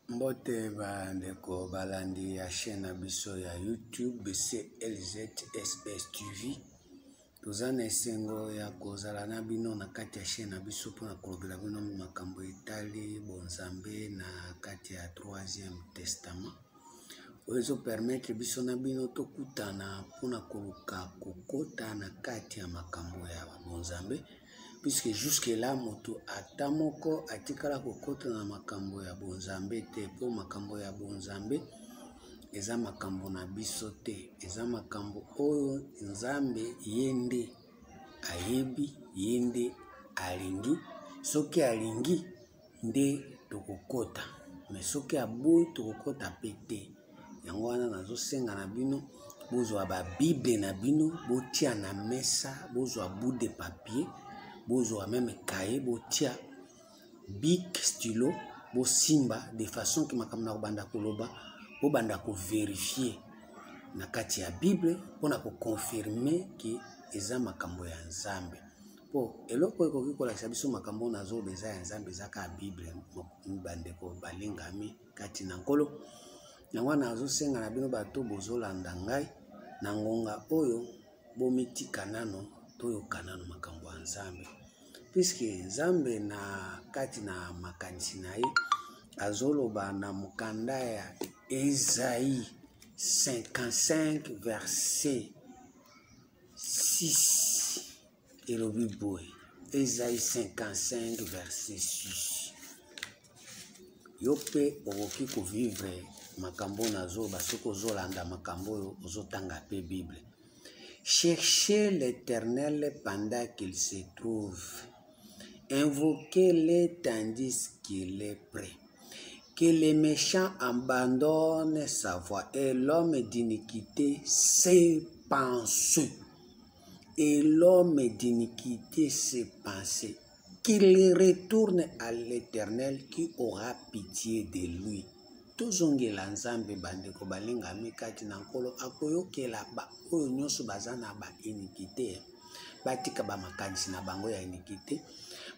Mbote bandeko balandi ya chaîne biso ya YouTube CLZSS TV. Tozana esengo ya kozala na bino na kati ya chaîne biso pona kolobela bino makambo etali bonzambe na kati ya 3e testament. Ozo permettre biso na bino tokutana pona koluka kokota na kati ya makambo ya bonzambe. Puisque jusque là moto atamoko atikala kokota na makambo ya bonzambe te po makambo ya bonzambe eza makambo na biso te, eza makambo oyo nzambe yende ayebi yende alingi, soki alingi nde tokokota, mais soki aboyi tokokota pe te. Yango wana nazosenga na bino bozwa ba bible na bino botia na mesa, bozwa bout de papier, bozwa même cahier, botia bic stylo, bo simba de façon que makambo na banda koloba bo banda ko vérifier na kati ya bible pona ko confirmer que eza makambo ya nzambe. Po eloko ekoki kolakisa biso makambo nazo beza ya nzambe eza ka bible bandeko balingami kati na nkolo. Yango wana nazosenga na bino bato bozolanda ngai na ngonga oyo bomitika nano toyoka nano makambo ya nzambe. Puisque nzambe na kati na makanisi na ye azoloba na mukanda ya Esaïe 55 verset 6 elobi boye. Esaïe 55 verset 6. Yo pe okoki ko vivre makambo nazo basoko zolanda makambo oyo ozotanga pe Bible. Cherchez l'Éternel pendant qu'il se trouve. Invoquez-le tandis qu'il est prêt. Que les méchants abandonnent sa voie et l'homme d'iniquité ses pensées. Et l'homme d'iniquité ses pensées. Qu'il retourne à l'Éternel qui aura pitié de lui. Tozongela nzambe bandeko balingami kati na nkolo akoyokela ba oyo nyonso baza na ba iniquité batika ba makanisi na bango ya iniquité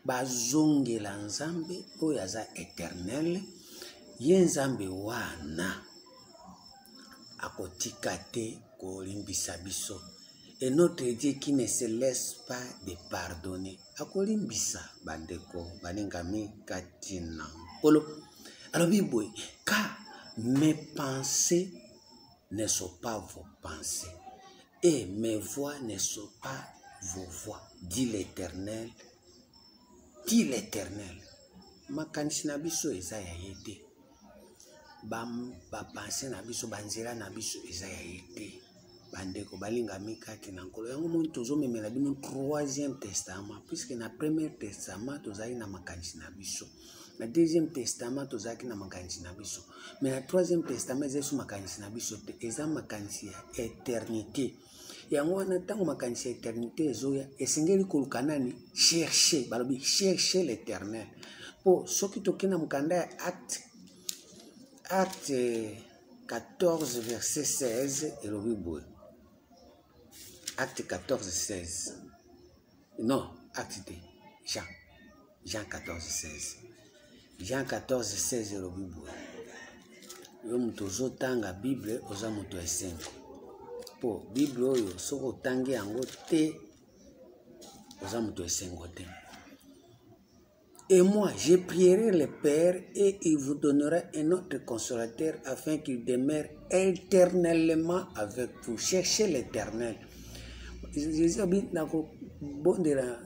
bazongela nzambe oyo aza éternel ye nzambe wana akotika te kolimbisa biso. Et notre Dieu qui ne se laisse pas de pardonner akolimbisa bandeko balingami kati na nkolo. Alors, Bible, car mes pensées ne sont pas vos pensées et mes voix ne sont pas vos voix, dit l'Éternel. Dit l'Éternel. Makanisi na biso eza ya yete. Ba pensée na biso banzela na biso eza ya yete. Bandeko balingami kati na nkolo. Yango moni tozomemela bino 3e testament puisque na 1er testament tozali na makanisi na biso. Na 2e testament tozaki na makanisi na biso. Mais na 3e testament eza su makanisi na biso te, eza makanisi ya éternité. Yango wana tango makanisi ya éternité ezoya esengeli koluka nani chercher, balobi chercher l'Éternel. Po soki tokina mukanda ya acte 14 verset 16 elobi boye. Acte 14 16. Non, acte de Jean 14 16. Jean 14 16 elobi boye. Yo muto zotanga Bible oza muto esengo. Po Bible oyo soko tangi yango te oza muto esengo te. Et moi, je prierai le Père et il vous donnera un autre consolateur afin qu'il demeure éternellement avec vous. Cherchez l'Éternel. Jésus a dit nako bondela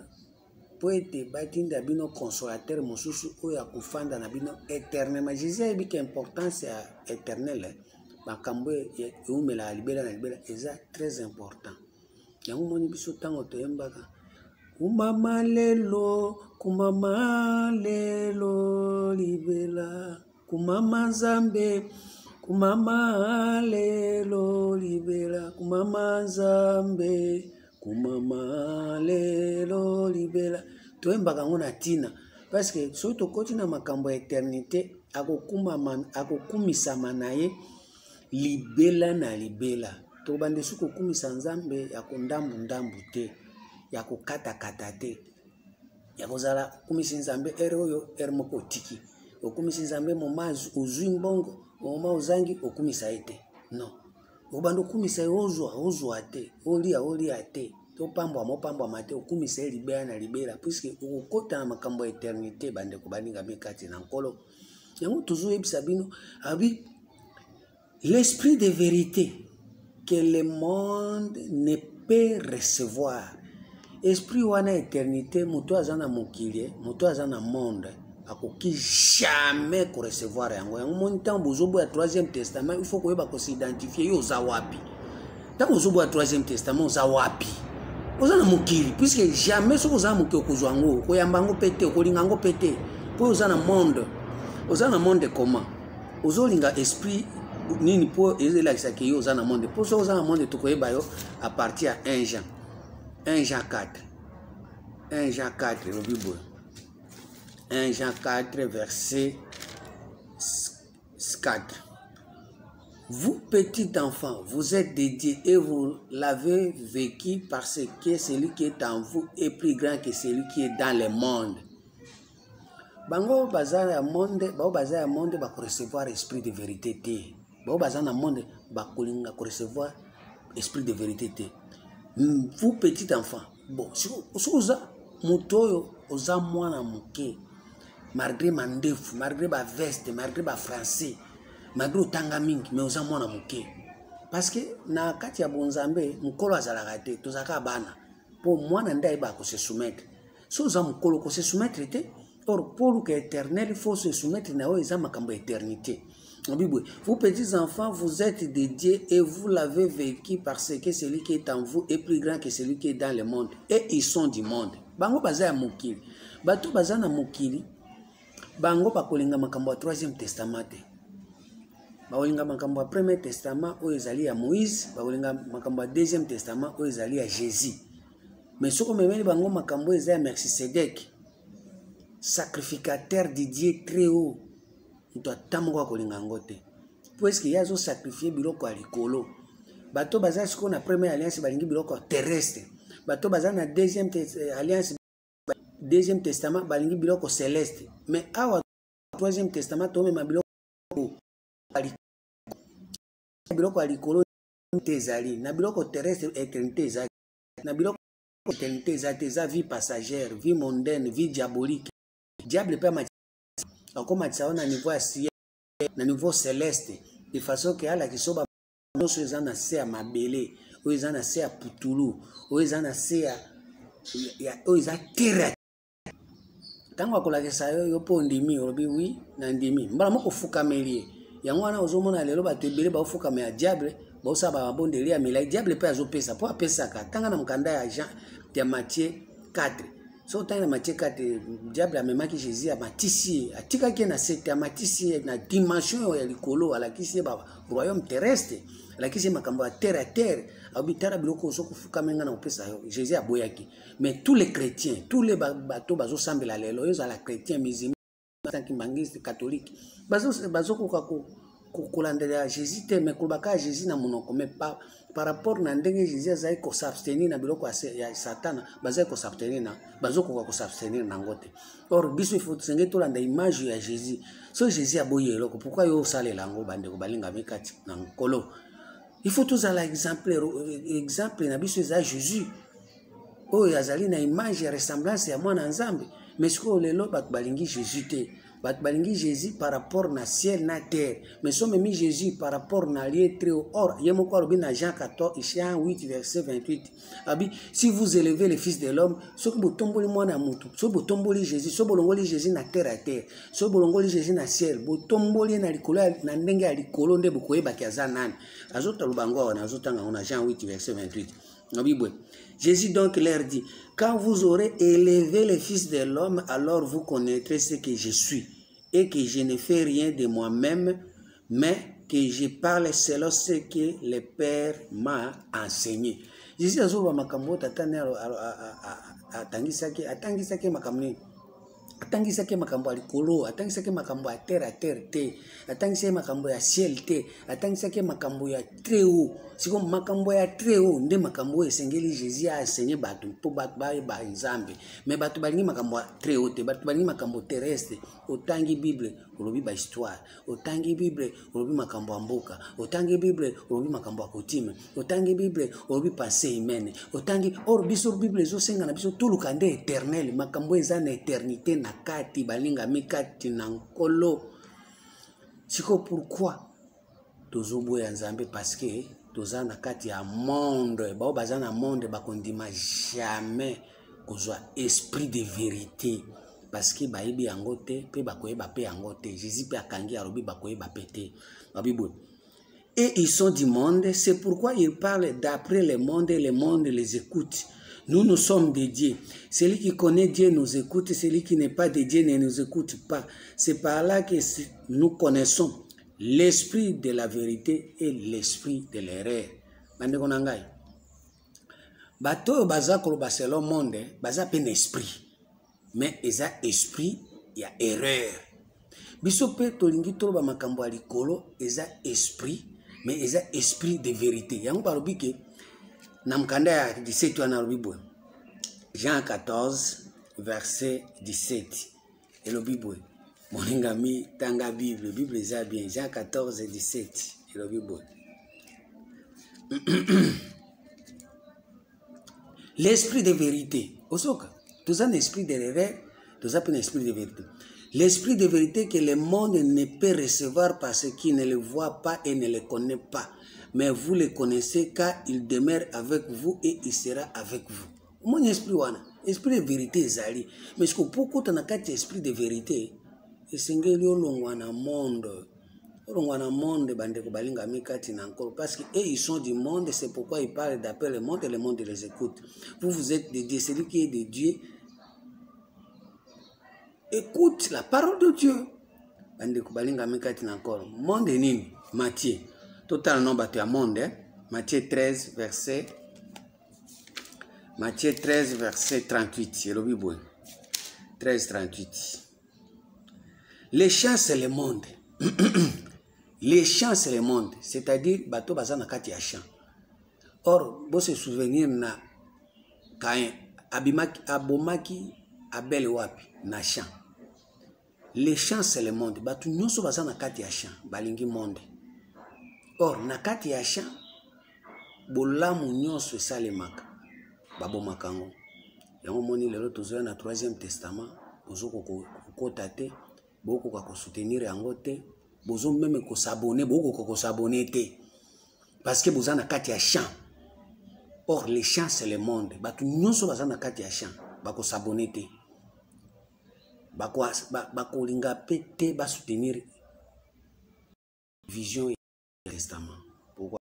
poete batinda bino consolateur mosusu oya kufanda na bino éternellement. Jésus a dit que l'importance est éternelle. Makambo eumela libela na libela eza très important. Yango moni biso tango toyembaka kumama lelo libela kumama nzambe kumama lelo libela kumama nzambe kumama lelo libela toyembaka ngo na tina parce que soki tokoti na makambo ya éternité akokumisama na ye libela na libela. Tobande suko kumisa nzambe ya kondambu te, ya kokata kata te, ya kozala kumisa nzambe ere oyo ere moko tiki okumisa nzambe moma ozwi mbongo moma ozangi okumisa ete non obando okumisa ozwa te olia te topambwa mopambwa mate okumisa libera na libera puisque okota na makambo ya eternité bandeko balinga mikati na nkolo yango tozoyebisa bino abi l'esprit de vérité que le monde ne peut recevoir esprit wana éternité moto aza na mokili moto aza na monde akoki jamais ko recevoir yango moni ntango bozoboya 3e testament il faut koyeba kosidentifier yo oza wapi ntango ozoboya 3e testament oza wapi oza na mokili puisque jamais soki oza na mokili okozwa yango koyamba yango mpe te okolinga yango mpe te mpo oza na monde comment ozolinga esprit nini mpo ezelakisaki yo oza na monde mpo soki oza na monde tokoyeba yo à partir ya 1 Jean 4 lobi boye 1 Jean 4 verset 4. Vous, petits enfants, vous êtes de Dieu et vous l'avez vécu parce que celui qui est en vous est plus grand que celui qui est dans le monde. Bango bazar ya monde, ba recevoir esprit de vérité te. Bango bazar na monde ba kolinga ko recevoir esprit de vérité te. Vous, petits enfants, bon, si vous motoyo oza mwana muke. Malgré mandefu, malgré ba veste, malgré ba français, malgré otanga mingi, mais oza mwana muke. Parce que na kati ya bonzambe, mukolo azalaka te, tozaka bana. Po mwana ndai ba ko se soumettre. So oza mukolo ko se soumettre te, or pour que éternel, il faut se soumettre na oza makambo éternité. Vous petits enfants, vous êtes de Dieu et vous l'avez vécu parce que celui qui est en vous est plus grand que celui qui est dans le monde. Et ils sont du monde. Bango baza ya mukili. Bato baza na mukili. Bango bakolinga makambo ya 3e testament te. Bakolinga makambo ya 1er testament oyo ezali ya Moïse, bakolinga makambo ya 2e testament oyo ezali ya Jésus. Mais soko memeli bango makambo eza ya Melchisedec, sacrificateur de Dieu très haut. Muto atamuka kolinga ngo te. Puisque yazo sacrifier biloko ya likolo. Bato baza siko na 1e alliance balingi biloko terrestre. Bato baza na 2e alliance 2e testament balingi biloko céleste, mais awa 3e testament to mema biloko alikolo tezali na biloko terrestre éternité ezali na biloko éternité ezali vie passagère, vie mondaine, vie diabolique. Diable peut matisa na niveau ya ciel na niveau céleste de façon que ala kisoba noso ezana se ya mabele o ezana se ya putulu o ezana se ya o eza terre. Tango akolakisa yo po ndimi olobi wi na ndimi mbala moko fukamelie yango wana ozomona lelo bato ebele bafukama ya diable bosaba babondeli ya milai diable pe azopesa po apesaka tanga na mkanda ya Jean ya Matthieu 4 so tanga na Matthieu 4 diable amemaki Jésus ya matisi atikaki na sete ya matisi na dimension ya likolo alakisi ba royaume terrestre alakisi makambo ya terre à terre abitara biloko so kufukamenga na opesa yo Jésus aboyaki. Mais tous les chrétiens, tous les bateaux bazo sambela lelo yo za chrétien musulman tankimangiste catholique bazo kolandela Jésus te mais kolbaka Jésus na monoko mais par rapport na ndenge Jésus azai ko s'abstenir na biloko ya satana bazai ko s'abstenir na bazo ko s'abstenir na ngote. Or biso il faut senge to landa image ya Jésus. So Jésus aboye eloko pourquoi yo salela ngo bande ko balinga mikati na nkolo. Il faut tous à exemple na biso za Jésus. Oh yazali na image ya ressemblance ya mwana nzambe mais siko lelo bat balingi Jésus te bat balingi Jésus par rapport na ciel na terre mais somme mi Jésus par rapport na lieu très haut. Or yemo ko robi na Jean 8 verset 28 abi si vous élevez le fils de l'homme soko botomboli mwana mutu soko botomboli Jésus soko bolongoli Jésus na terre à terre soko bolongoli Jésus na ciel botomboli na likolo na ndenge ya likolo nde bokoyeba ki aza nani azota lubango na azotanga na Jean 8 verset 28 abi bwe. Jésus donc leur dit, quand vous aurez élevé le Fils de l'homme, alors vous connaîtrez ce que je suis, et que je ne fais rien de moi-même, mais que je parle selon ce que le Père m'a enseigné. Jésus a dit, makambo tatane atangisaki makamni atangisaki makambo ya likolo, atangisaki makambo ya terre te, atangisaki makambo ya ciel te, atangisaki makambo ya très haut. Siko makambo ya très haut nde makambo esengeli Jésus a enseigné bato po bato ba nzambe. Mais bato balingi makambo ya très haut te, bato balingi makambo terrestre. Otangi Bible olobi ba histoire, otangi Bible olobi makambo ya mboka, otangi Bible olobi makambo ya coutume, otangi Bible olobi pensée humaine, otangi or biso Bible ezosenga na biso toluka nde éternel, makambo eza na éternité na kati balinga mikati na nkolo. Siko pourquoi tozoboya nzambe? Parce que toza na kati ya monde, bao baza na monde bakondima jamais kozwa esprit de vérité. Parce que bayebi yango te pe bakoyeba pe yango te. Jésus pe akangi arobi bakoyeba pe te. Et ils sont du monde, c'est pourquoi ils parlent d'après le monde et le monde les écoute. Nous sommes de Dieu. Celui qui connaît Dieu nous écoute, celui qui n'est pas de Dieu ne nous écoute pas. C'est par là que nous connaissons l'esprit de la vérité et l'esprit de l'erreur. Bandeko nangai. Bato baza koloba selon monde, baza pen esprit. Mais eza esprit ya erreur. Biso pe tolingi toloba makambo ya likolo, eza esprit, mais eza esprit de vérité. Yango balobi ke na mkanda ya 17 wana lobi boye. Jean 14 verset 17. Elobi boye. Moninga mi tanga Bible, Bible eza bien. Jean 14 17. Elobi boye. L'esprit de vérité. Osoka, tous un esprit de l'erreur, tous un esprit de vérité. L'esprit de vérité que le monde ne peut recevoir parce qu'il ne le voit pas et ne le connaît pas. Mais vous le connaissez car il demeure avec vous et il sera avec vous. Mon esprit wana, esprit de vérité ezali. Mais ce que beaucoup de nakati esprit de vérité, esengeli olongwa na monde. Olongwa na monde bande ko balinga mikati na encore parce que ils sont du monde, c'est pourquoi ils parlent d'après le monde et le monde les écoute. Vous êtes de Dieu, celui qui est de Dieu. Écoute la parole de Dieu. Bande ko balinga mikati na encore. Monde nini? Matthieu. Total nombre de monde, Matthieu 13 verset 38, c'est le Bible. 13 38. Les champs c'est le monde. Les champs c'est le monde, c'est-à-dire bateau bazana kati ya champ. Or, vous se souvenir na Caïn abomaki Abel wapi na champ. Les champs c'est le monde, bato nyonso bazana kati ya champ, balingi monde. Or, nakati ya champ, bolamu nyonso esalemaka, babomakango. Yango moni lelo tozoya na 3e testament, bozo kokota te, boko ko soutenir yango te, bozo même ko s'abonner, boko ko s'abonner te. Parce que boza nakati ya champ. Or, les champs c'est le monde. Batu nyonso baza nakati ya champ, bako s'abonner te. Bako linga pete ba soutenir vision testament. Pourquoi?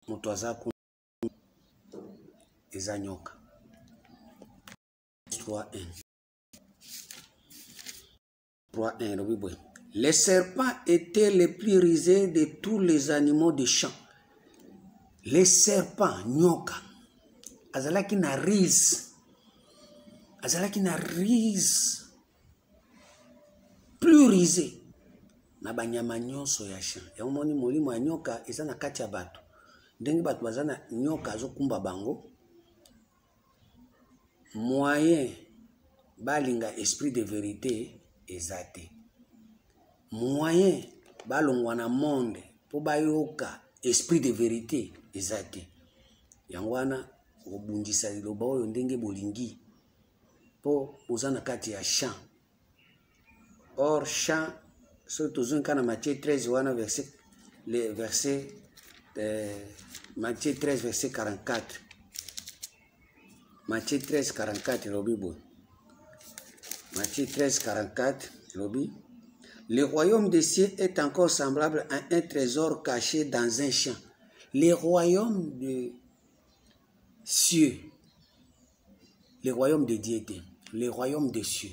Motoaza ezanyoka. 3:1. Les serpents étaient les plus rusés de tous les animaux des champs. Les serpents nyoka. Azalaki na rise. Azalaki na rise. Plus risé na banyama nyonso ya champ. Ya moni molimo ya nyoka eza na kati ya bato. Ndenge bato bazana nyoka azokumba bango. Moyen balinga esprit de vérité ezate. Moyen balongwa na monde po bayoka esprit de vérité ezate. Yangwana obundisa liloba oyo ndenge bolingi po ozana kati ya champ. Or, champ, surtout dans Matthieu 13, Matthieu 13, verset 44. Matthieu 13, 44, Matthieu 13, 44, le royaume des cieux est encore semblable à un trésor caché dans un champ. Le royaume des cieux, le royaume de Dieu, le royaume des cieux.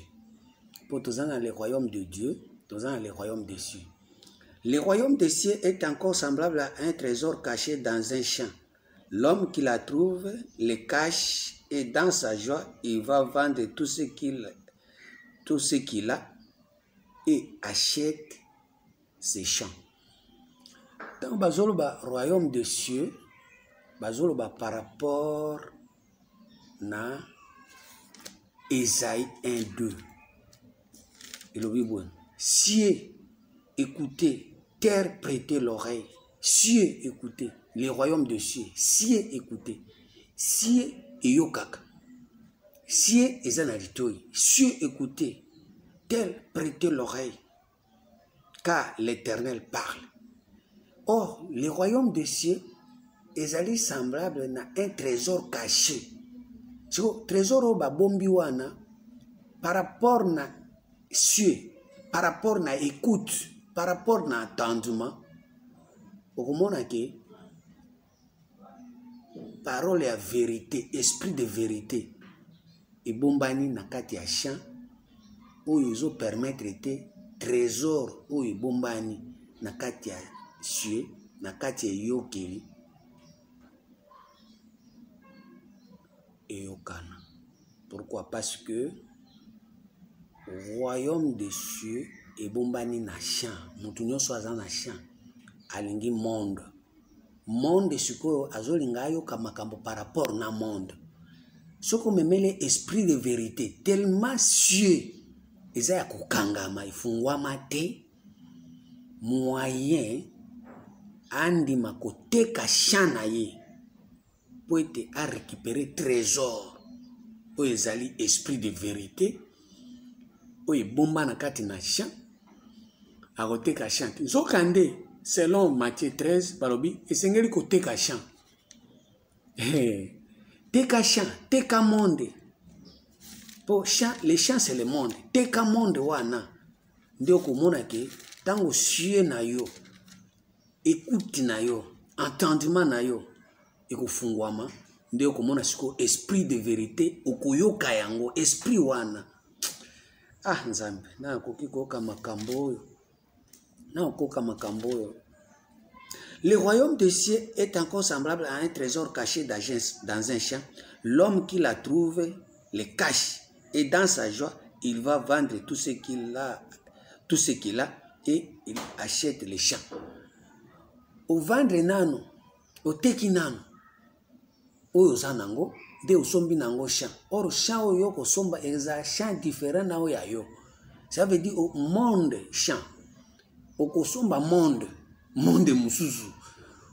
Pour tous dans le royaume de Dieu, tous dans le royaume des cieux. Le royaume des cieux est encore semblable à un trésor caché dans un champ. L'homme qui la trouve les cache et dans sa joie, il va vendre tout ce qu'il a et achète ses champs. Dans le royaume des cieux, par rapport à Ésaïe 1:2. Et le Bible, cieux, écoutez, terre, prêtez l'oreille. Cieux, écoutez, les royaumes des cieux. Cieux, écoutez. Cieux, yokaka. Cieux, ezanalitoi. Cieux, écoutez, terre, prêtez l'oreille. Car l'Éternel parle. Or, les royaumes des cieux, ezali semblable à un trésor caché. Le trésor au babombiwana, par rapport à cieux, par rapport à écoute, par rapport à entendement, au que parole à vérité, esprit de vérité, et bombani na kati ya champ, où ils ont permettre de trésor, où ils bombani na kati ya cieux, na kati ya yokeli, et yokana. Pourquoi? Parce que royaume des cieux et bombani na champ, mutunyo soaza na champ, alingi monde. Monde sikoyo azolinga yo kamakambo par rapport na monde. Soko memele esprit de vérité, tellement cieux, eza ya kokangama, ifungwama te, moyen, andima koteka champ na ye, pour être à récupérer trésor, ou ezali esprit de vérité, ou bomba na kati na champ, a koteka champ. Zokande, selon Matthieu 13, balobi, esengeli koteka champ. Teka champ, teka monde. Pour champ, les champs c'est le monde. Teka monde wana. Ndio komona ke, tango cieux na yo, écoute na yo, entendement na yo, ekofungwama, ndio komona siko esprit de vérité, okoyoka yango, esprit wana. Ah, nzambe, na koki koka makambo oyo. Na koka makambo oyo. Le royaume des cieux est encore semblable à un trésor caché dans un champ. L'homme qui la trouve le cache et dans sa joie, il va vendre tout ce qu'il a et il achète les champs. Au vendre nano, au teki nano, oyo zanango, de osombi nango champ. Or champ oyo ko somba eza champ différent na oya yo. Ça veut dire au monde champ. Au somba monde mususu.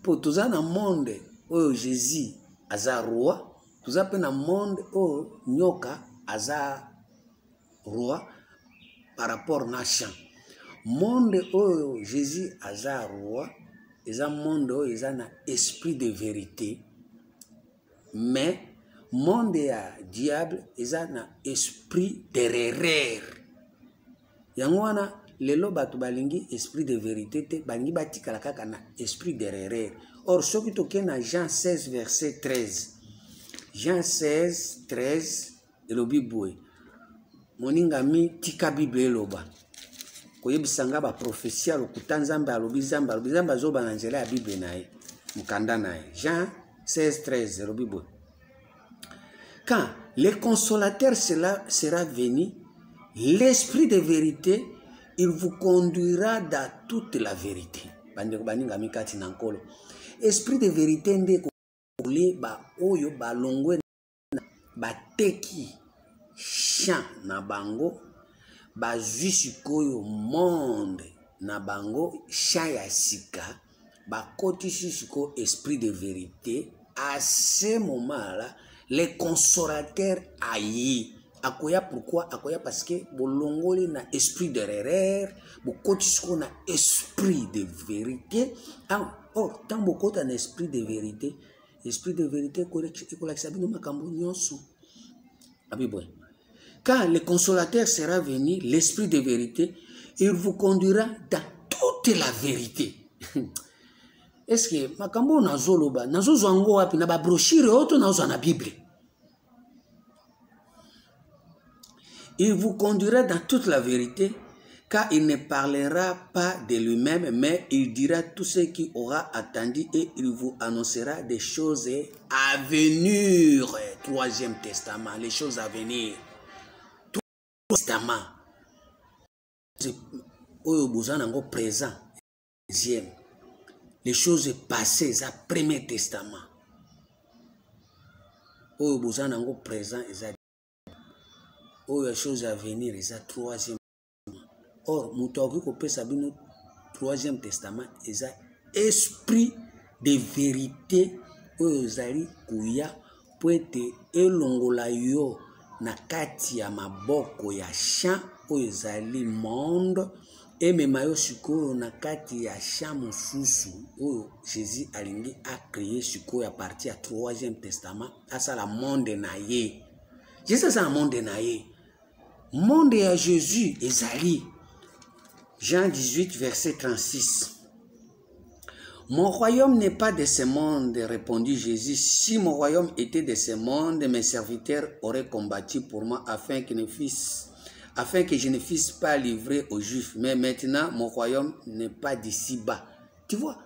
Pour tout ça dans monde oyo Jésus aza roi, tout ça pe na monde oyo nyoka aza roi par rapport na champ. Monde oyo Jésus aza roi, eza monde oyo eza na esprit de vérité. Mais monde ya diable eza na esprit d'erreur. Yango wana lelo batu balingi esprit de vérité te balingi batikala kaka na esprit d'erreur. Or soki toke na Jean 16 verset 13. Jean 16 13 elobi boye. Moninga mi tika Bible eloba. Koyebisanga ba prophétie lokuta nzambe alobi zamba zoba na nzela ya Bible na ye. Mukanda na ye. Jean 16 13 elobi boye. Quand le consolateur sera venu, l'esprit de vérité, il vous conduira dans toute la vérité. Esprit de vérité, ba oyo ba longwe ba teki champ na bango, ba jusikoyo monde na bango champ ya sika, ba koti susiko esprit de vérité. À ce moment-là, les consolateurs aïe. Akoya pourquoi? Akoya parce que bolongoli na esprit d'erreur, bokotisko na esprit de vérité. Or, tant bokota na esprit de vérité kolakisa bino makambo nyonso. Abiboy. Quand le consolateur sera venu, l'esprit de vérité, il vous conduira dans toute la vérité. Est-ce que makambo nazoloba nazozwango wapi na ba brochure oto nazo na Bible? Il vous conduira dans toute la vérité, car il ne parlera pas de lui-même, mais il dira tout ce qu'il aura attendu et il vous annoncera des choses à venir. Troisième testament, les choses à venir. Troisième testament. Présent. Deuxième. Les choses passées, c'est le premier testament. Présent, c'est les choses à venir, c'est le troisième. Or, le troisième testament, c'est esprit de vérité. Ozali kuya poete elongola yo na kati ya maboko ya champ ozali monde emema yo sikoyo na kati ya champ mosusu oyo Jésus alingi a créé sikoyo à partir ya troisième testament asala monde na ye. Jésus asala monde na ye. Monde ya Jésus ezali Jean 18 verset 36. Mon royaume n'est pas de ce monde, répondit Jésus. Si mon royaume était de ce monde, mes serviteurs auraient combattu pour moi afin que je ne fisse pas livré aux Juifs. Mais maintenant, mon royaume n'est pas d'ici bas. Tu vois,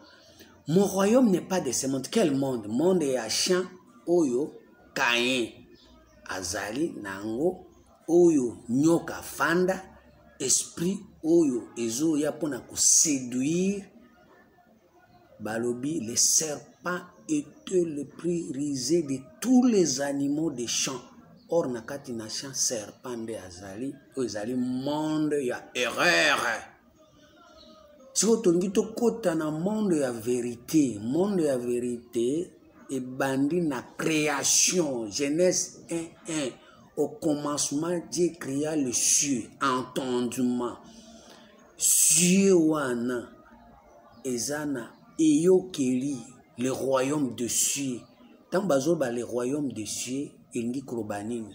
mon royaume n'est pas de ce monde. Quel monde? Monde et achan, oyo, Caïn, azali, nango, oyo, nyoka, fanda, esprit, oyo, ezo, yapona ko séduire. Balobi, les serpents étaient le plus risé de tous les animaux des champs. Or, nakati na champ serpent de azali, azali monde ya erreur. Si vous avez kota na monde ya vérité et bandi na création, Genèse 1:1. Au commencement, Dieu créa le cieux, entendement. Cieux wana, ezana. Eyokeli, le royaume de cieux. Tant bazoba le royaume de cieux, elingi krobanini.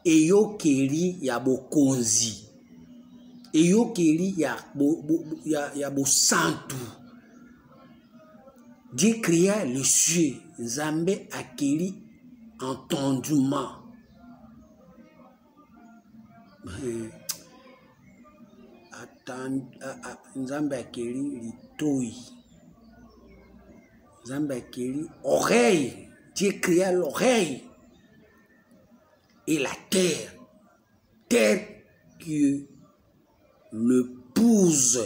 Eyokeli ya bokonzi. Eyokeli ya bo santu. Dieu créa le cieux. Nzambe akeli entendement. Nzambe akeli litoi. Zambakeli, oreille. Dieu créa l'oreille et la terre. Terre que le pousse.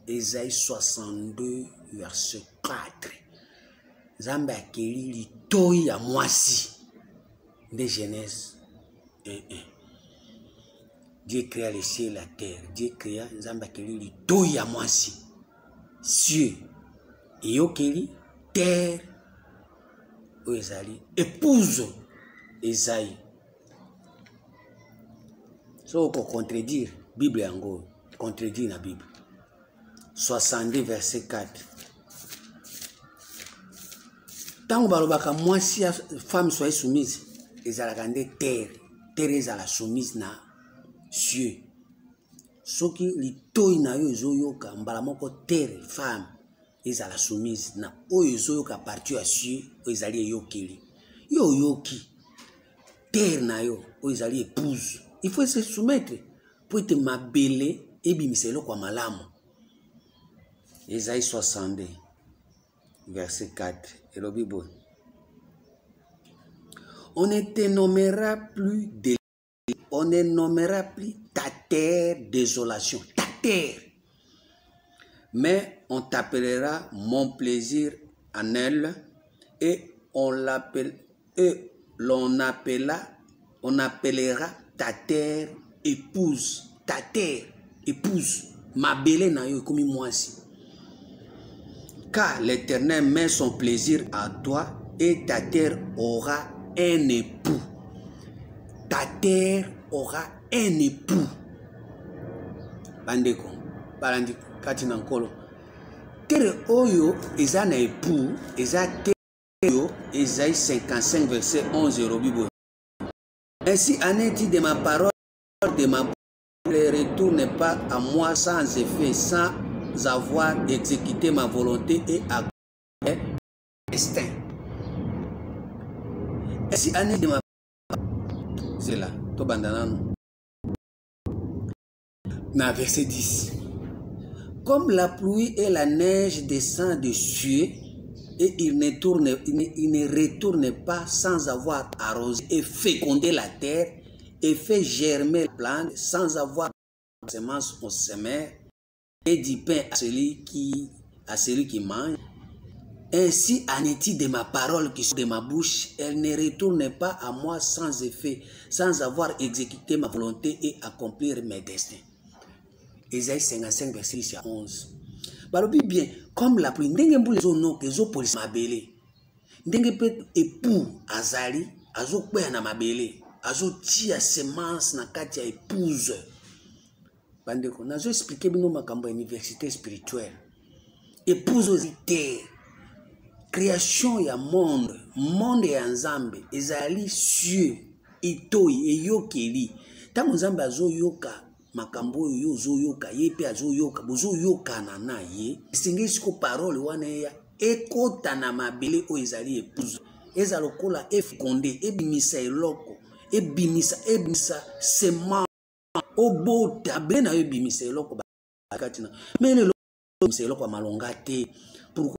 Ésaïe 62, verset 4. Zambakeli, litoi à moisi. De Genèse 1:1. Dieu créa les cieux et la terre. Dieu créa Zambakeli, litoi à moisi. Cieux. Et yokeli. Terre, Ezali, épouse Esaïe. So, pour contredire, Bible yango, contredire la Bible. 62, verset 4. Tant que moi, si la femme soit soumise, Ezalakande terre, terre ezala soumise na cieux. Soki litoi na yo ezoyoka, mbala moko terre, femme. Ils à la soumise na oyo ka parti à cieux ezali yokeli yo yoki terre na yo ezali épouse. Il faut se soumettre pour être mabele et bimiselo kwa malamu. Ésaïe 62 verset 4 et le Bible. On ne te nommera plus on ne nommera plus ta terre désolation, ta terre. Mais on t'appellera mon plaisir en elle et on appellera ta terre épouse, ma belle na yo comme moi si. Car l'Éternel met son plaisir à toi et ta terre aura un époux. Ta terre aura un époux. Bandeko, balandiko. Katinankolo. Terre oyo eza na époux, eza terre oyo Ésaïe 55 verset 11 Bible. Ainsi en est dit de ma parole, de ma bouche, le retour n'est pas à moi sans effet, sans avoir exécuté ma volonté et accompli mon destin. Ainsi en est de ma parole, c'est là, to bandanano. dans verset 10. Comme la pluie et la neige descendent des cieux, et il ne retourne pas sans avoir arrosé et fécondé la terre, et fait germer la plante sans avoir de semence au semeur, et du pain à celui qui mange. Ainsi en est-il de ma parole qui sort de ma bouche, elle ne retourne pas à moi sans effet, sans avoir exécuté ma volonté et accomplir mes destins. Ésaïe 55, verset 10 à 11. Balobi bien, comme la pluie, ndenge mbule zo no ke zo polisi mabele. Ndenge pe époux azali, azo kweya na mabele, azo tia semence na kati ya épouse. Bandeko, nazo expliquer bino makambo ya université spirituelle. Épouse ozite. Création ya monde ya nzambe ezali cieux itoi eyokeli tango nzambe azoyoka makambo oyo ozoyoka ye pe azoyoka bozoyokana na ye esengeli ko parole wana ya ekota na mabele oyo ezali épouse eza lokola efekonde ebimisa eloko ebimisa sema obota bele na yo ebimisa eloko bakati na mais lelo ebimisa eloko malonga te. Pourquoi?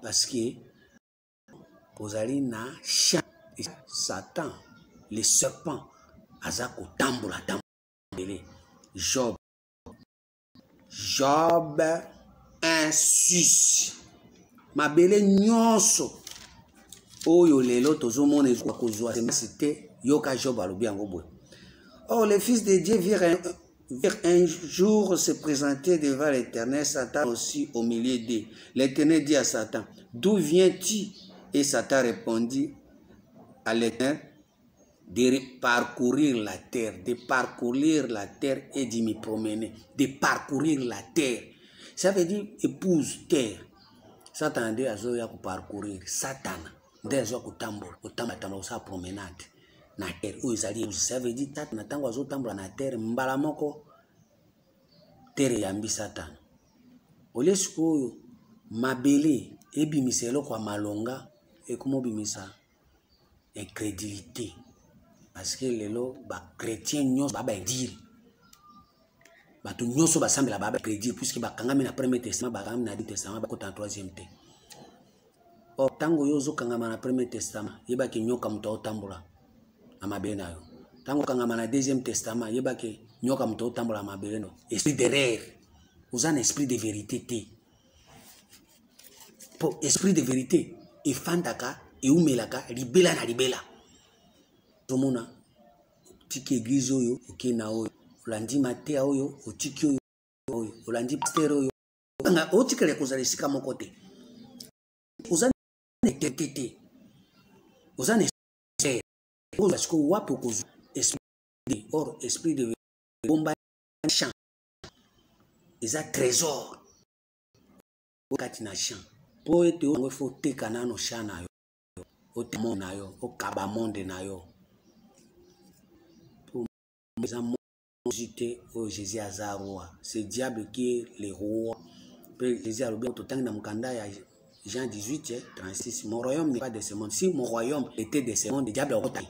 Parce que ozali na champ Satan le serpent azako tambola tambele. Job 1:6 mabele nyonso oyo lelo tozomona ezwa kozwa semesite yoka Job alobi yango boye. Or les fils de Dieu virent un jour se présenter devant l'Éternel, Satan aussi au milieu d'eux. L'Éternel dit à Satan, d'où viens-tu? Et Satan répondit à l'Éternel, de parcourir la terre et d'y me promener. De parcourir la terre. Ça veut dire épouse terre. Satan dit à Zoya pour parcourir. Satan, dit à Zoya pour tambour, sa promenade. Na terre où ils allaient, ça veut dire Satan, tango azo tambour na terre, mbala moko terre yambi Satan. Olesko mabele ebimisa eloko ya malonga ekomo bimisa incrédulité parce que lelo ba chrétien nyonso ba dire bato nyonso basambela ba crédit puisque bakangami na premier testament bakangami na testament bakota troisième te. Or tango yo zo kangama na premier testament yebaki nyoka muto otambola na mabele na yo. Tango kangama na deuxième testament yebaki nyoka muto otambola na mabele no. Esprit d'erreur. Vous avez un esprit de vérité te. Pour esprit de vérité et fandaka et umelaka libela na libela. Tomona tiki église oyo okena oyo olandi matea oyo otiki oyo olandi pasteur oyo nga otikele kozala esika moko te. Ozana tetete ozana esprit parce que wapo kozu esprit or esprit de bomba champ eza trésor okati na champ po ete ongo fo tekana no champ na yo otemo na yo okaba monde na yo pour oh Jésus a roi. C'est diable qui est le roi. Jésus a dit tout dans Mukanda Jean 18 36 mon royaume n'est pas de ce monde. Si mon royaume était de ce monde, le diable aurait été.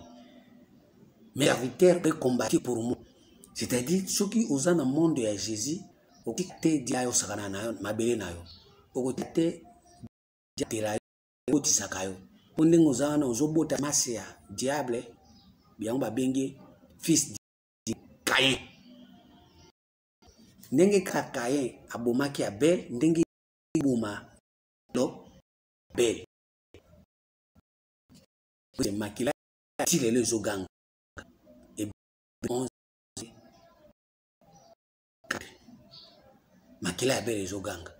Mais serviteur peut combattre pour moi. C'est-à-dire ceux qui osent dans le monde de Jésus, au qui te diayo sakana na yo mabele na yo. Au qui te diatela yo tisakayo. Onde ngozana ozobota masia diable bien ba bengi fils de Caïn. Ndenge ka Caïn abomaki Abel, ndenge boma lo Abel. C'est makila tire les oganga. Et 11 makila Abel les oganga.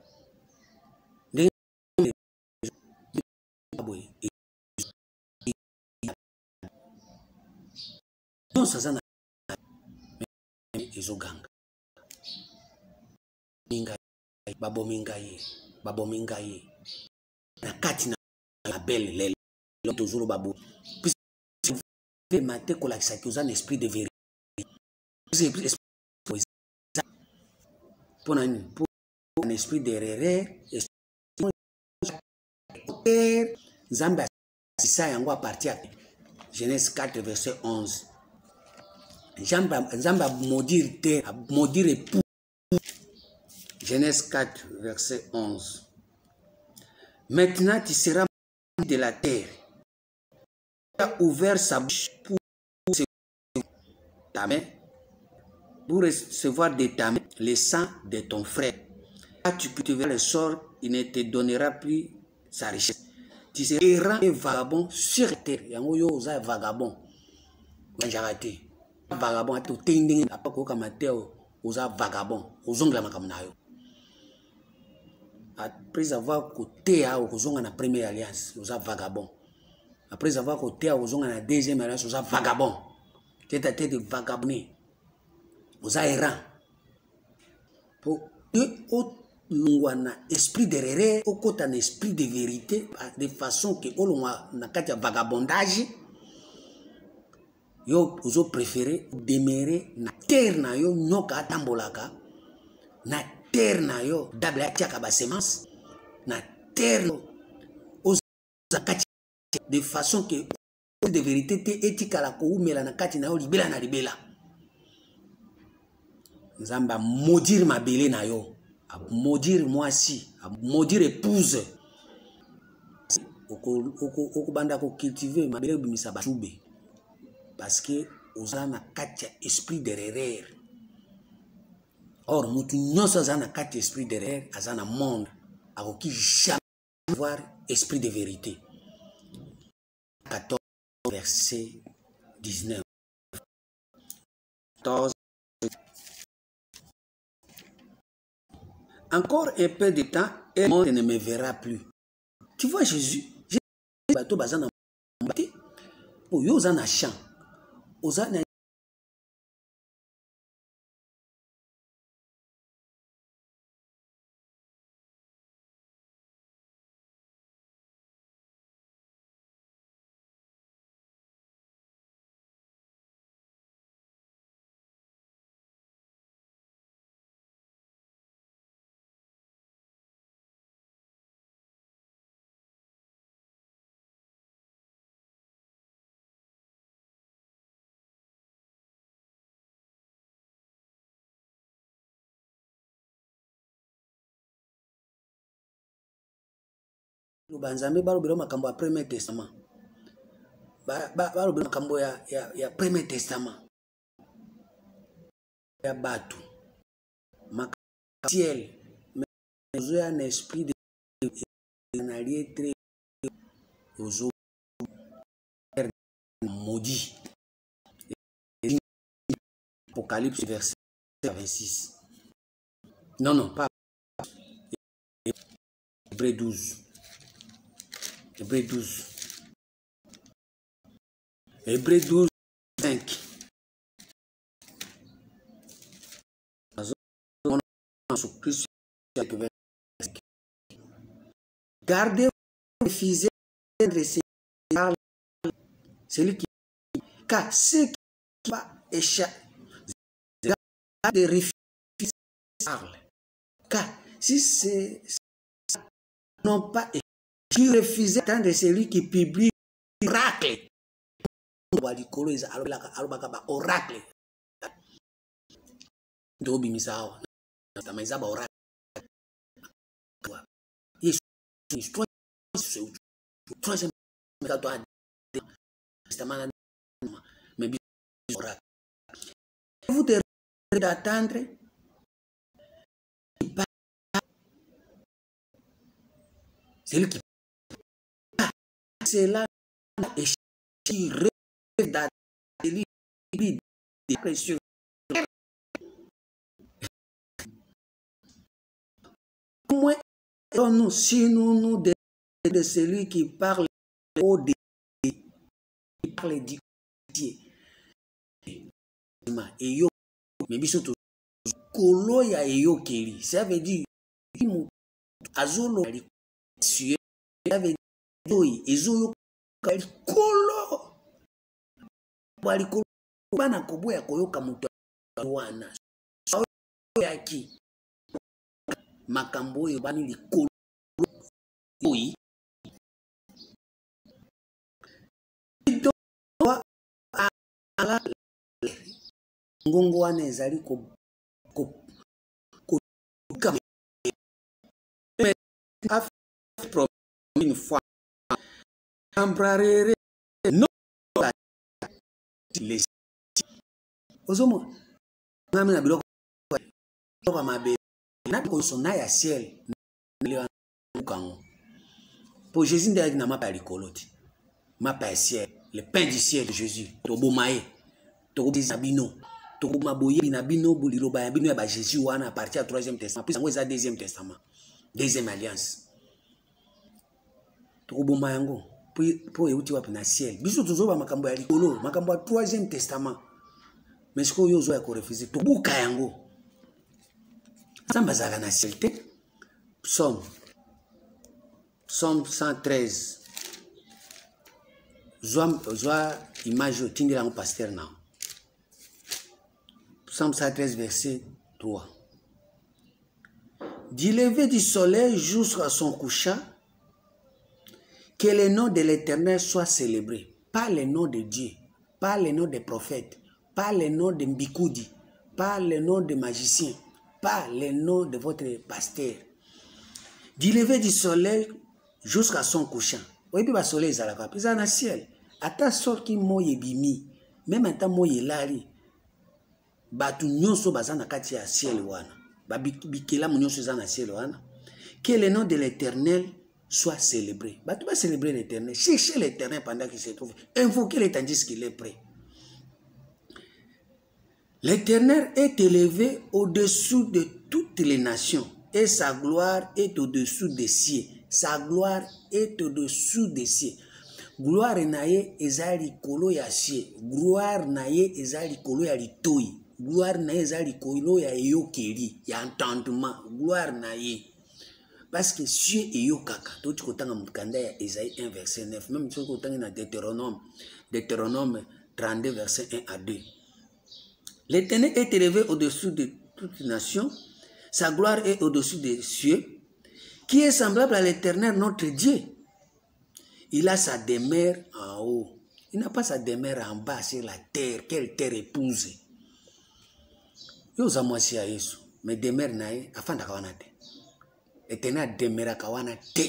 Ndenge boy non ça ça ezoganga babominga ye na kati na Abel lelo tozolo babo puisque maté ko la sakioza un esprit de vérité pour un esprit d'erreur Zamba ça yango à partir Genèse 4 verset 11 Zamba maudire terre maudire époux Genèse 4, verset 11. Maintenant, tu seras de la terre. Tu as ouvert sa bouche pour ta main, pour recevoir de ta main le sang de ton frère. Là, tu cultiveras le sort, il ne te donnera plus sa richesse. Tu seras errant et vagabond sur terre. Yango yo oza vagabond. Wanjarate. Vagabond, ato tending, apako kamateo, oza vagabond. Ozongla makamnayo. Après avoir côté à ozonga na première alliance, oza vagabond. Après avoir côté à ozonga na deuxième alliance, oza vagabond. Tête à tête de vagabond. Oza errant. Pour un esprit de rêve, un esprit de vérité, de façon que on na katia vagabondage. Yo ozo préféré demeurer na terre na yo nyoka tambolaka, na terre na yo dabla tiaka ba semence, na terre ozo katia de façon que de vérité te etikala ko umela na kati na yo libela na libela. Nzamba maudire mabele na yo, a maudire moi si, a maudire épouse. Oko banda ko cultiver mabele bimisa ba chube. Parce que oza na katia esprit de rêve. Or mutu nyonso aza na katia esprit de rêve, aza na monde, akoki jamais avoir esprit de vérité. 14 verset 19. 14. Encore un peu de temps et le monde ne me verra plus. Tu vois Jésus, bateau bazana mbate, o yo oza na champ, oza na Banzambe balobela makambo ya Premier Testament. Balobela makambo ya Premier Testament. Ya batu. Makambo ciel. Mais ozo un esprit de nalié très ozo maudit. Apocalypse verset 26. Non, pas Hébreux 12. Hébreux 12. Hébreux 12, 5. Gardez vos refusez de celui qui, car ceux qui va échapper, de refuser parle. Car si c'est non pas qui refuse d'entendre celui qui publie oracle. Oracle. Dobi misao. Tamaiza ba oracle. Yesu troisième méthode testament mais oracle. Vous devez d'attendre celui qui c'est là et qui rêve d'atteindre des pressions. Comment nous si nous de celui qui parle au dé, qui parle du et yo mais biso to kolo ya yo keli ça veut dire azolo ça veut dire ezo kolo bali kolo bana koboya koyoka mutu wana yaki makambo yo bani likolo oui ala ngongo wana ezali ko a fait promis une fois. Embrarere non les ozomo ngami na biloko ba mabe na ko sona ya ciel le kango pour Jésus ndaki na mapa likoloti mapa ya ciel le pain du ciel de Jésus to bomaye to bizabino to maboye na bino buliroba ya bino ya ba Jésus wana à partir du 3e testament puis yango eza 2e testament 2e alliance to bomayango pour euti wapi na ciel biso tozoba makambo ya likolo makambo ya 3e testament mais ce que yozo ya ko refuser to buka yango samba zaka na ciel te Psaume 113 zwa image au tindela ngo pasteur na Psaume 113 verset 3 du lever du soleil jusqu'à son couchant, que le nom de l'Éternel soit célébré, pas le nom de Dieu, pas le nom des prophètes, pas le nom de Mbikoudi, pas le nom de magicien, pas le nom de votre pasteur. Du lever du soleil jusqu'à son couchant. Oui, puis le soleil est à la cape, il est dans le ciel. À ta sorte qui moye bimi, même à ta moye lari, batu nyonso bazana kati ya ciel wana. Bikela nyonso za na ciel wana. Que le nom de l'Éternel soit célébré. Batu va célébrer l'Éternel. Cherchez l'Éternel pendant qu'il se trouve. Invoquez-le tandis qu'il est prêt. L'Éternel est élevé au-dessous de toutes les nations et sa gloire est au-dessous des cieux. Sa gloire est au-dessous des cieux. Gloire naye ezali kolo ya cieux. Gloire naye ezali kolo ya litoi. Gloire naye ezali kolo ya yokeli, ya entendement. Gloire naye. Parce que cieux et yokaka. Tout ce que mukanda ya Esaïe 1 verset 9. Même ce que dans Deutéronome 32 verset 1 à 2. L'Éternel est élevé au-dessus de toutes les nations. Sa gloire est au-dessus des cieux. Qui est semblable à l'Éternel, notre Dieu? Il a sa demeure en haut. Il n'a pas sa demeure en bas sur la terre. Quelle terre épouse? Yo zamwasi ya Yesu. Mais demeure nae, afanda kawana te. L'Éternel demeure kawana te.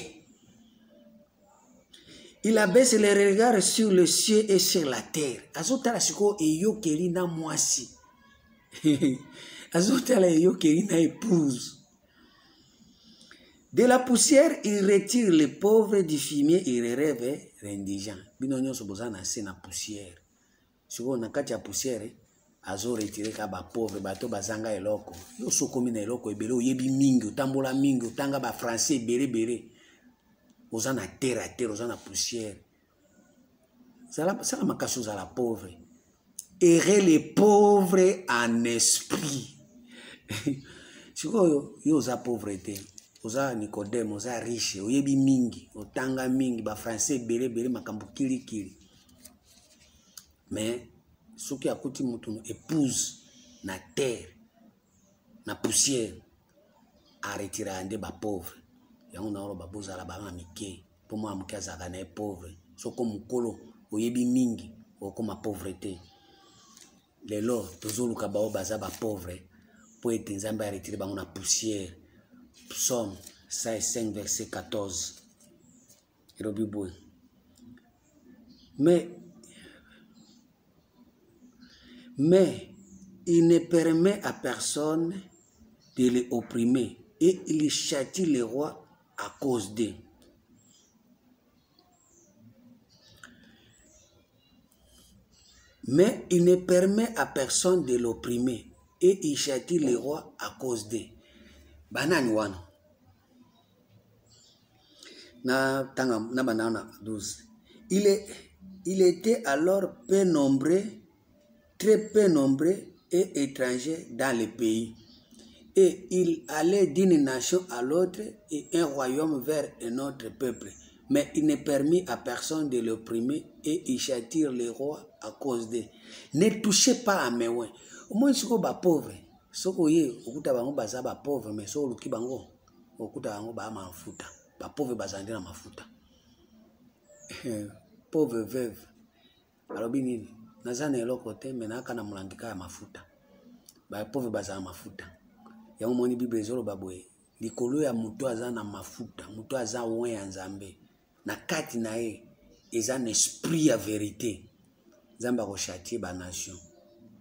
Il abaisse les regards sur le ciel et sur la terre. Azotala siko eyo keri na mwasi. Azotala eyo keri na épouse. De la poussière, il retire les pauvres, du fumier, il rêve l'indigent. Binonyo sobozana c'est na poussière. Siko na kati ya poussière, azo retire ka ba pauvre, bato bazanga eloko. Yo sokomi na eloko ebele oyebi mingi, otambola mingi, otanga ba français bere. Ozana terre à terre, ozana poussière. Ça la makaso za la pauvre. Errer les pauvres en esprit. Siko yo za pauvreté. Oza Nicodème, oza riche, oyebi mingi, otanga mingi, ba français bere makambo kili. Mais ce qui a coûté mutu épouse na terre, na poussière, a retiré ande ba pauvre. Yango na olo ba bozala ba mike, pour moi amuka zaka na pauvre. Soko mukolo oyebi mingi, okoma pauvreté. Lelo tozoluka ba obaza ba pauvre, pour être nzambe a retiré bango na poussière. Psaume 5 verset 14. Mais il ne permet à personne de les opprimer et il châtie les rois à cause d'eux. Mais il ne permet à personne de l'opprimer et il châtie les rois à cause d'eux. Banani wana na tanga na banana 12. Il était alors peu nombreux, très peu nombreux et étrangers dans le pays. Et il allait d'une nation à l'autre et un royaume vers un autre peuple. Mais il ne permit à personne de l'opprimer et il châtie les rois à cause d'eux. Ne touchez pas à mes oins. Au moins, c'est pas pauvre. Soko ye okuta bango baza ba pauvre mais so luki bango okuta bango ba mafuta ba pauvre bazandi na mafuta pauvre veuve alobi nini nazana eloko te mais naka na mulangika ya mafuta ba pauvre baza mafuta yango moni bible ezolo baboye likolo ya muto aza na mafuta, muto aza oin ya Nzambe. Na kati na ye, eza na esprit ya vérité. Nzambe akochatie ba nation.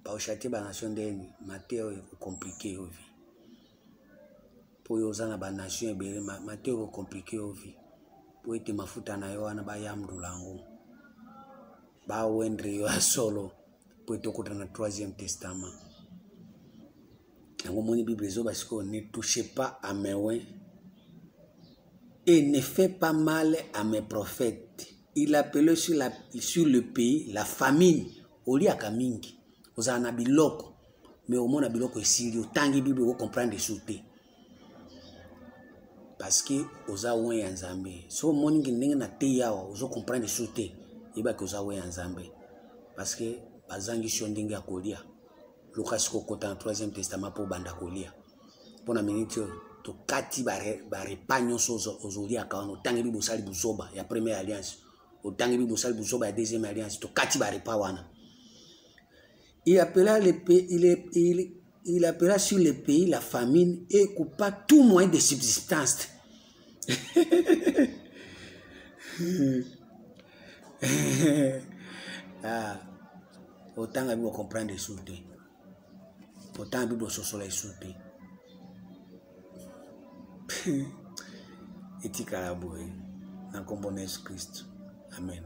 Ba kochatie ba nation ndeni, Mateo compliqué yo vi. Po yo za na ba nation ebele, Mateo compliqué yo vi. Po ete mafuta na yo wana ba yamdula ngo. Ba wendre yo solo. Po ete okota na 3e testament. Yango moni Bible zo basiko, ne touchez pas à mes oins et ne fais pas mal à mes prophètes. Il appelait sur le pays la famine. Oli akamingi. Oza na biloko. Mais au moins biloko esili. Tangi Bible vous comprendre souté. Parce que oza oin ya Nzambe. So moni ndenge na te yawa ozo comprendre souté. Yeba que oza oin ya Nzambe. Parce que bazangi shondenge ya kolia. Lucas kokota na 3e testament pour banda kolia. Pona minute to kati bare panyo sozo ozolia kawana tangi bi bosali buzoba ya première alliance. O tangi bi bosali buzoba ya deuxième alliance to kati bare pa wana. Il appela il appela sur le pays la famine et coupa tout moyen de subsistance. Ah, autant que vous comprendre les sous. Autant que vous soleil sous. Et tu caraboué, en compagnie de Christ. Amen.